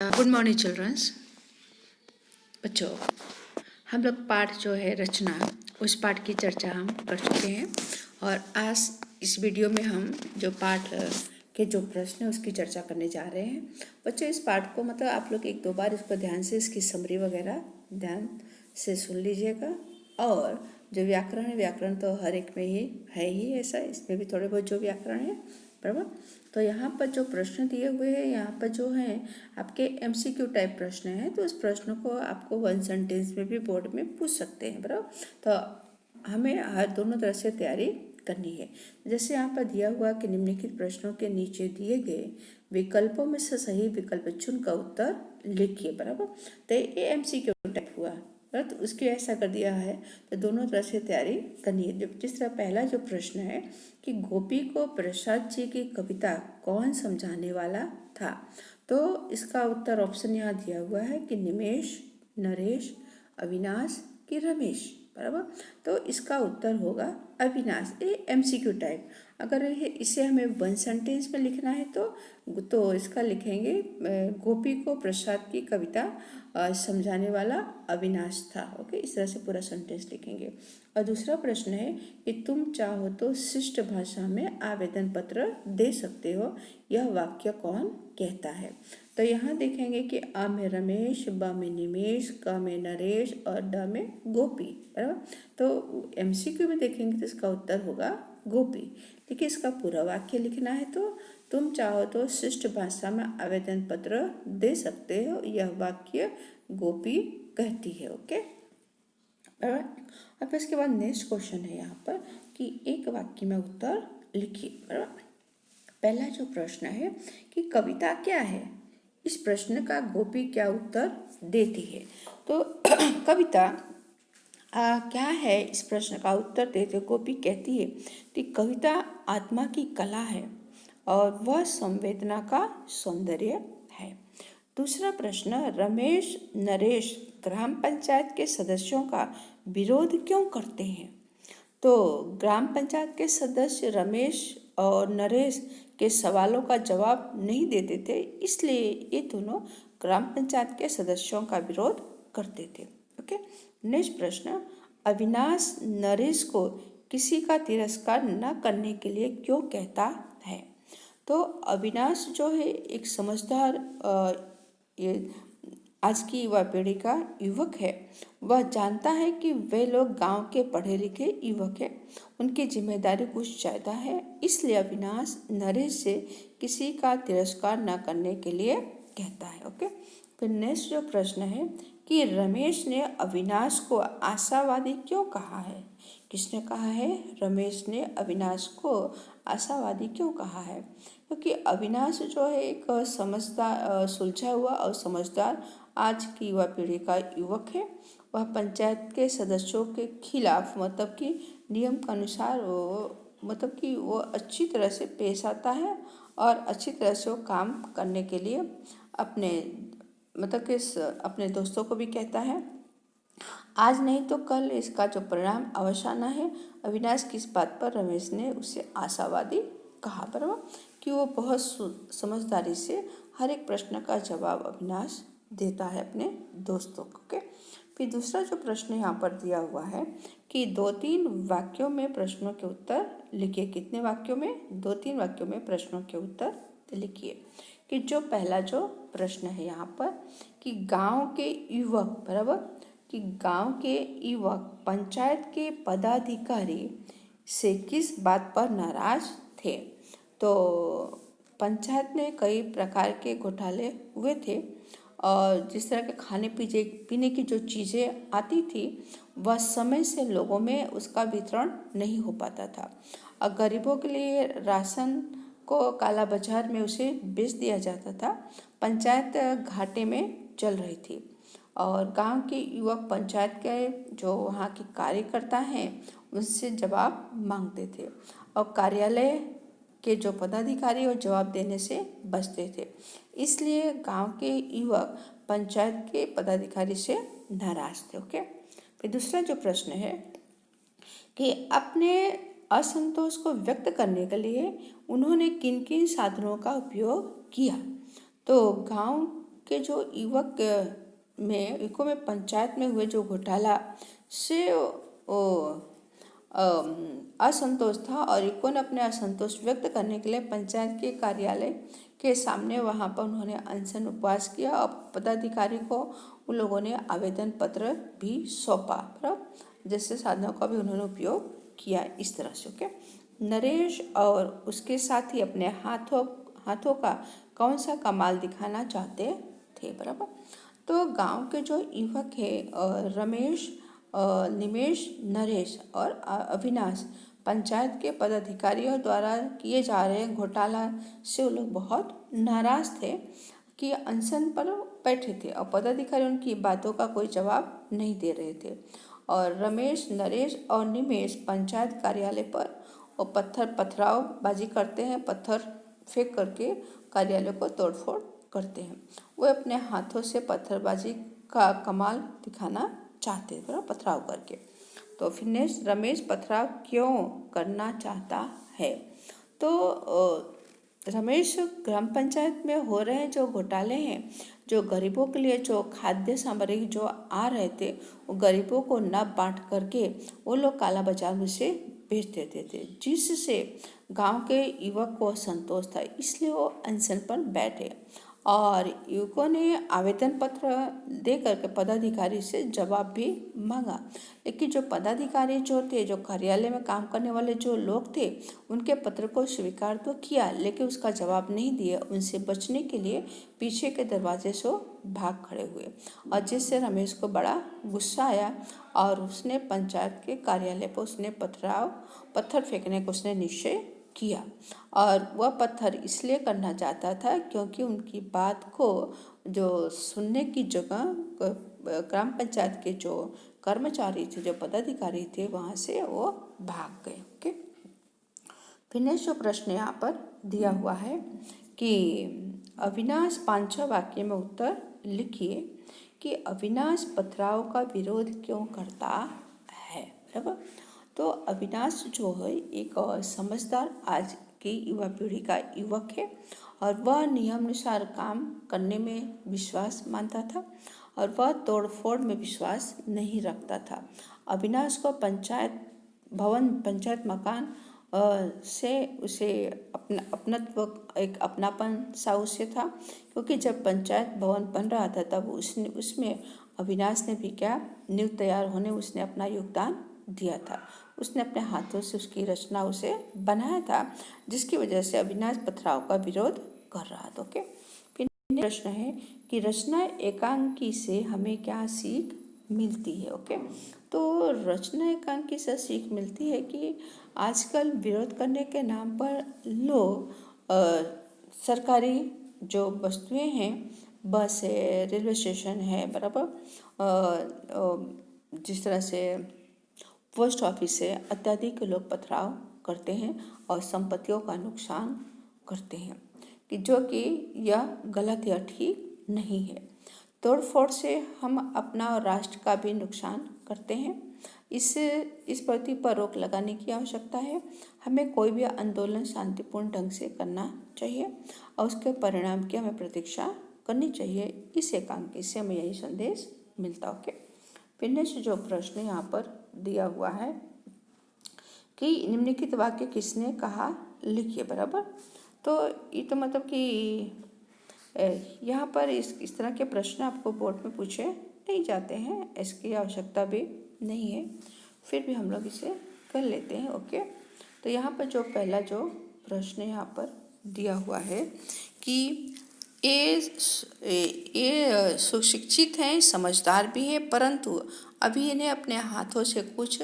Good morning children's. बच्चों, हम लोग पाठ जो है रचना, उस पाठ की चर्चा हम कर चुके हैं और आज इस वीडियो में हम जो पाठ के जो प्रश्न है उसकी चर्चा करने जा रहे हैं। बच्चों, इस पाठ को मतलब आप लोग एक दो बार इसको ध्यान से इसकी समरी वगैरह ध्यान से सुन लीजिएगा। और जो व्याकरण है, व्याकरण तो हर एक में ही है ही ऐसा, इसमें भी थोड़े बहुत जो व्याकरण है बराबर। तो यहाँ पर जो प्रश्न दिए हुए हैं, यहाँ पर जो है आपके एमसीक्यू टाइप प्रश्न है, तो उस प्रश्न को आपको वन सेंटेंस में भी बोर्ड में पूछ सकते हैं बराबर। तो हमें हर दोनों तरह से तैयारी करनी है। जैसे यहाँ पर दिया हुआ कि निम्नलिखित प्रश्नों के नीचे दिए गए विकल्पों में से सही विकल्प चुनकर उत्तर लिखिए बराबर। तो ये एमसीक्यू टाइप हुआ, तो उसकी ऐसा कर दिया है। तो दोनों तरह से तैयारी करनी है। जिस तरह पहला जो प्रश्न है कि गोपी को प्रसाद जी की कविता कौन समझाने वाला था, तो इसका उत्तर ऑप्शन यहाँ दिया हुआ है कि निमेश, नरेश, अविनाश कि रमेश बराबर। तो इसका उत्तर होगा अविनाश। ये एमसीक्यू टाइप। अगर इसे हमें वन सेंटेंस में लिखना है तो इसका लिखेंगे गोपी को प्रसाद की कविता समझाने वाला अविनाश था। ओके, इस तरह से पूरा सेंटेंस लिखेंगे। और दूसरा प्रश्न है कि तुम चाहो तो शिष्ट भाषा में आवेदन पत्र दे सकते हो, यह वाक्य कौन कहता है। तो यहाँ देखेंगे कि आ में रमेश, ब में निमेश, क में नरेश और ड में गोपी बराबर। तो एमसीक्यू में देखेंगे तो इसका उत्तर होगा गोपी। देखिए, इसका पूरा वाक्य लिखना है तो तुम चाहो तो शिष्ट भाषा में आवेदन पत्र दे सकते हो, यह वाक्य गोपी कहती है। ओके बराबर। अब इसके बाद नेक्स्ट क्वेश्चन है यहाँ पर कि एक वाक्य में उत्तर लिखिए बराबर। पहला जो प्रश्न है कि कविता क्या है, इस प्रश्न का गोपी क्या उत्तर देती है। तो कविता क्या है, इस प्रश्न का उत्तर देते गोपी कहती है कि कविता आत्मा की कला है और वह संवेदना का सौंदर्य है। दूसरा प्रश्न, रमेश नरेश ग्राम पंचायत के सदस्यों का विरोध क्यों करते हैं। तो ग्राम पंचायत के सदस्य रमेश और नरेश के सवालों का जवाब नहीं देते थे, इसलिए ये दोनों ग्राम पंचायत के सदस्यों का विरोध करते थे। ओके, नेक्स्ट प्रश्न, अविनाश नरेश को किसी का तिरस्कार न करने के लिए क्यों कहता है। तो अविनाश जो है एक समझदार ये आज की युवा पीढ़ी का युवक है। वह जानता है कि वे लोग गांव के पढ़े लिखे युवक हैं, उनकी जिम्मेदारी कुछ ज़्यादा है, इसलिए अविनाश नरेश से किसी का तिरस्कार न करने के लिए कहता है। ओके, फिर नेक्स्ट जो प्रश्न है कि रमेश ने अविनाश को आशावादी क्यों कहा है। किसने कहा है, रमेश ने अविनाश को आशावादी क्यों कहा है। क्योंकि अविनाश जो है एक समझदार, सुलझा हुआ और समझदार आज की युवा पीढ़ी का युवक है। वह पंचायत के सदस्यों के खिलाफ मतलब कि नियम के अनुसार मतलब कि वो अच्छी तरह से पेश आता है और अच्छी तरह से वो काम करने के लिए अपने मतलब कि अपने दोस्तों को भी कहता है आज नहीं तो कल इसका जो परिणाम अवश्य आना है। अविनाश किस बात पर रमेश ने उसे आशावादी कहा बराबर कि वो बहुत समझदारी से हर एक प्रश्न का जवाब अविनाश देता है अपने दोस्तों को। ओके, फिर दूसरा जो प्रश्न यहाँ पर दिया हुआ है कि 2-3 वाक्यों में प्रश्नों के उत्तर लिखिए। कितने वाक्यों में, 2-3 वाक्यों में प्रश्नों के उत्तर लिखिए। कि जो पहला जो प्रश्न है यहाँ पर कि गांव के युवक बराबर कि गांव के युवक पंचायत के पदाधिकारी से किस बात पर नाराज थे। तो पंचायत में कई प्रकार के घोटाले हुए थे और जिस तरह के खाने पीने की जो चीज़ें आती थी वह समय से लोगों में उसका वितरण नहीं हो पाता था और गरीबों के लिए राशन को काला बाजार में उसे बेच दिया जाता था। पंचायत घाटे में चल रही थी और गांव के युवक पंचायत के जो वहाँ के कार्यकर्ता हैं उनसे जवाब मांगते थे और कार्यालय के जो पदाधिकारी वो जवाब देने से बचते थे, इसलिए गांव के युवक पंचायत के पदाधिकारी से नाराज थे। ओके, फिर दूसरा जो प्रश्न है कि अपने असंतोष को व्यक्त करने के लिए उन्होंने किन किन साधनों का उपयोग किया। तो गांव के जो युवकों में पंचायत में हुए जो घोटाला से असंतोष था और युवकों ने अपने असंतोष व्यक्त करने के लिए पंचायत के कार्यालय के सामने वहां पर उन्होंने अनशन उपवास किया और पदाधिकारी को उन लोगों ने आवेदन पत्र भी सौंपा, बराबर, जैसे साधनों का भी उन्होंने उपयोग किया इस तरह से। ओके, नरेश और उसके साथी अपने हाथों का कौन सा कमाल दिखाना चाहते थे, बराबर। तो गांव के जो युवक है रमेश, निमेश, नरेश और अविनाश पंचायत के पदाधिकारियों द्वारा किए जा रहे घोटाला से वो लोग बहुत नाराज थे कि अनशन पर बैठे थे और पदाधिकारी उनकी बातों का कोई जवाब नहीं दे रहे थे। और रमेश, नरेश और निमेश पंचायत कार्यालय पर और पथरावबाजी करते हैं, पत्थर फेंक करके कार्यालय को तोड़फोड़ करते हैं। वो अपने हाथों से पत्थरबाजी का कमाल दिखाना चाहते हैं, पथराव करके। तो फिर रमेश पथराव क्यों करना चाहता है? तो रमेश ग्राम पंचायत में हो रहे जो घोटाले हैं, जो गरीबों के लिए जो खाद्य सामग्री जो आ रहे थे, वो गरीबों को न बांट करके वो लोग काला बाजार में से बेच देते थे, जिससे गांव के युवक को संतोष था, इसलिए वो अनशन पर बैठे और युवकों ने आवेदन पत्र दे करके पदाधिकारी से जवाब भी मांगा। लेकिन जो पदाधिकारी जो थे, जो कार्यालय में काम करने वाले जो लोग थे, उनके पत्र को स्वीकार तो किया लेकिन उसका जवाब नहीं दिया। उनसे बचने के लिए पीछे के दरवाजे से भाग खड़े हुए और जिससे रमेश को बड़ा गुस्सा आया और उसने पंचायत के कार्यालय पर उसने पत्थर फेंकने को उसने निश्चय किया। और वह पत्थर इसलिए करना चाहता था क्योंकि उनकी बात को जो सुनने की जगह ग्राम पंचायत के जो कर्मचारी थे, जो पदाधिकारी थे, वहाँ से वो भाग गए। ओके, फिर जो प्रश्न यहाँ पर दिया हुआ है कि अविनाश 5-6 वाक्य में उत्तर लिखिए कि अविनाश पथराव का विरोध क्यों करता है, बराबर। तो अविनाश जो है एक समझदार आज की युवा पीढ़ी का युवक है और वह नियमानुसार काम करने में विश्वास मानता था और वह तोड़फोड़ में विश्वास नहीं रखता था। अविनाश को पंचायत मकान से उसे अपनत्व, एक अपनापन सा उससे था, क्योंकि जब पंचायत भवन बन रहा था तब उसमें अविनाश ने भी क्या नींव तैयार होने उसने अपना योगदान दिया था। उसने अपने हाथों से उसकी रचना उसे बनाया था, जिसकी वजह से अविनाश पथराव का विरोध कर रहा था। ओके, फिर प्रश्न है कि रचना एकांकी से हमें क्या सीख मिलती है। ओके, तो रचना एकांकी से सीख मिलती है कि आजकल विरोध करने के नाम पर लोग सरकारी जो वस्तुएं हैं, बस है, रेलवे स्टेशन है, बराबर, जिस तरह से पोस्ट ऑफिस से अत्यधिक लोग पथराव करते हैं और संपत्तियों का नुकसान करते हैं, कि जो कि यह गलत या ठीक नहीं है। तोड़फोड़ से हम अपना और राष्ट्र का भी नुकसान करते हैं। इस प्रवृत्ति पर रोक लगाने की आवश्यकता है। हमें कोई भी आंदोलन शांतिपूर्ण ढंग से करना चाहिए और उसके परिणाम की हमें प्रतीक्षा करनी चाहिए। इस एकांकी से हमें यही संदेश मिलता। ओके, फिर से जो प्रश्न यहाँ पर दिया हुआ है कि निम्नलिखित वाक्य किसने कहा, लिखिए, बराबर। तो ये तो मतलब कि यहाँ पर इस तरह के प्रश्न आपको बोर्ड में पूछे नहीं जाते हैं, इसकी आवश्यकता भी नहीं है, फिर भी हम लोग इसे कर लेते हैं। ओके, तो यहाँ पर जो पहला जो प्रश्न यहाँ पर दिया हुआ है कि ये सुशिक्षित हैं, समझदार भी हैं, परंतु अभी इन्हें अपने हाथों से कुछ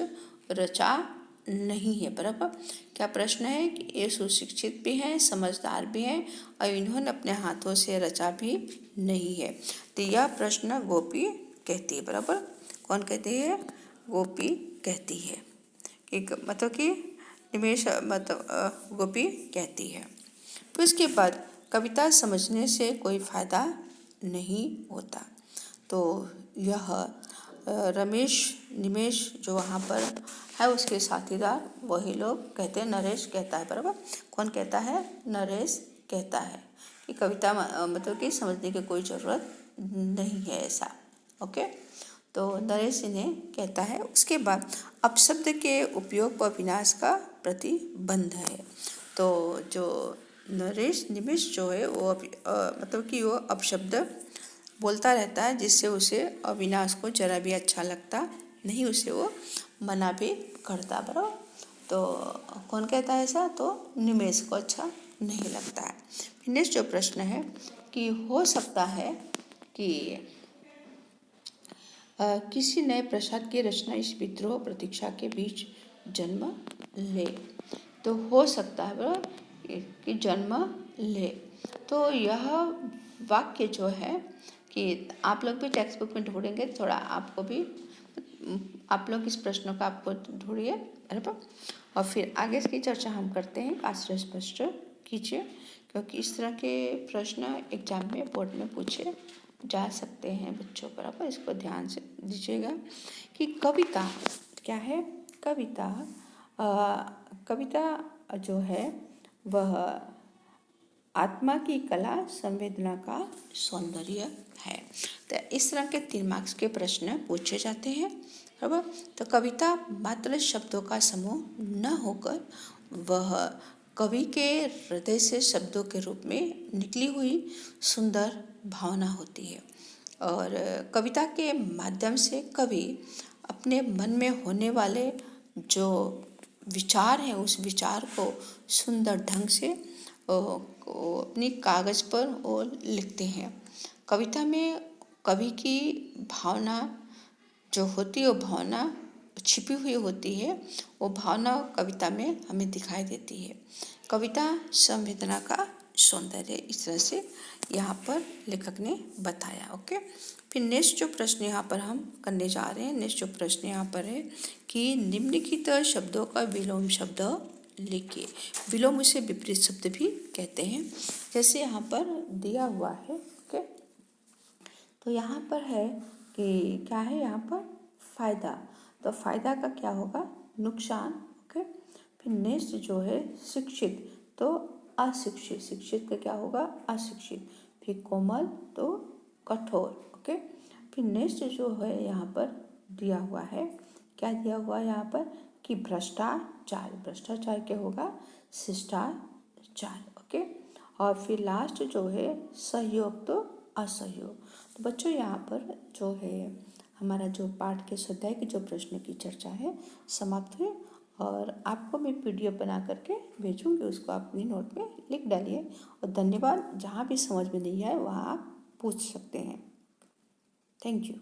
रचा नहीं है, बराबर। क्या प्रश्न है कि ये सुशिक्षित भी हैं, समझदार भी हैं और इन्होंने अपने हाथों से रचा भी नहीं है। तो यह प्रश्न गोपी कहती है, बराबर। कौन कहती है? गोपी कहती है। मतलब कि निमेश मतलब गोपी कहती है। तो इसके बाद कविता समझने से कोई फायदा नहीं होता। तो यह रमेश, निमेश जो वहाँ पर है उसके साथीदार वही लोग कहते हैं, नरेश कहता है, बराबर। कौन कहता है? नरेश कहता है कि कविता मतलब कि समझने की कोई ज़रूरत नहीं है ऐसा। ओके, तो नरेश इन्हें कहता है। उसके बाद अपशब्द के उपयोग पर विनाश का प्रतिबंध है। तो जो नरेश निमिष जो है वो मतलब कि वो अपशब्द बोलता रहता है, जिससे उसे अविनाश को जरा भी अच्छा लगता नहीं, उसे वो मना भी करता। बराबर, तो कौन कहता है ऐसा? तो निमेष को अच्छा नहीं लगता है। फिर नेक्स्ट जो प्रश्न है कि हो सकता है कि किसी नए प्रसाद की रचना इस विद्रोह प्रतीक्षा के बीच जन्म ले। तो हो सकता है बराबर कि जन्म ले। तो यह वाक्य जो है कि आप लोग भी टेक्स्ट बुक में ढूंढेंगे, थोड़ा आपको भी, आप लोग इस प्रश्नों का आपको ढूंढिए बराबर, और फिर आगे इसकी चर्चा हम करते हैं। आश्चर्य स्पष्ट कीजिए, क्योंकि इस तरह के प्रश्न एग्जाम में बोर्ड में पूछे जा सकते हैं बच्चों। बराबर, इसको ध्यान से दीजिएगा कि कविता क्या है। कविता कविता जो है वह आत्मा की कला, संवेदना का सौंदर्य है। तो इस तरह के 3 मार्क्स के प्रश्न पूछे जाते हैं। बराबर, तो कविता मात्र शब्दों का समूह न होकर वह कवि के हृदय से शब्दों के रूप में निकली हुई सुंदर भावना होती है। और कविता के माध्यम से कवि अपने मन में होने वाले जो विचार हैं उस विचार को सुंदर ढंग से अपनी कागज़ पर वो लिखते हैं। कविता में कवि की भावना जो होती है वो भावना छिपी हुई होती है, वो भावना कविता में हमें दिखाई देती है। कविता संवेदना का सौंदर्य, इस तरह से यहाँ पर लेखक ने बताया। ओके, फिर नेक्स्ट जो प्रश्न यहाँ पर हम करने जा रहे हैं, नेक्स्ट जो प्रश्न यहाँ पर है कि निम्नलिखित शब्दों का विलोम शब्द लिखिए। विलोम उसे विपरीत शब्द भी कहते हैं, जैसे यहाँ पर दिया हुआ है। ओके, तो यहाँ पर है कि क्या है यहाँ पर फायदा, तो फायदा का क्या होगा? नुकसान। ओके, फिर नेक्स्ट जो है शिक्षित, तो अशिक्षित, शिक्षित का क्या होगा? अशिक्षित। फिर कोमल तो कठोर। ओके, फिर नेक्स्ट जो है यहाँ पर दिया हुआ है, क्या दिया हुआ है यहाँ पर कि भ्रष्टाचार, भ्रष्टाचार क्या होगा? शिष्टाचार। ओके, और फिर लास्ट जो है सहयोग तो असहयोग। तो बच्चों यहाँ पर जो है हमारा जो पाठ के स्वाध्याय की जो प्रश्न की चर्चा है समाप्त हुई, और आपको मैं PDF बना करके भेजूँगी, उसको आप अपनी नोट में लिख डालिए। और धन्यवाद, जहाँ भी समझ में नहीं आए वहाँ आप पूछ सकते हैं। Thank you.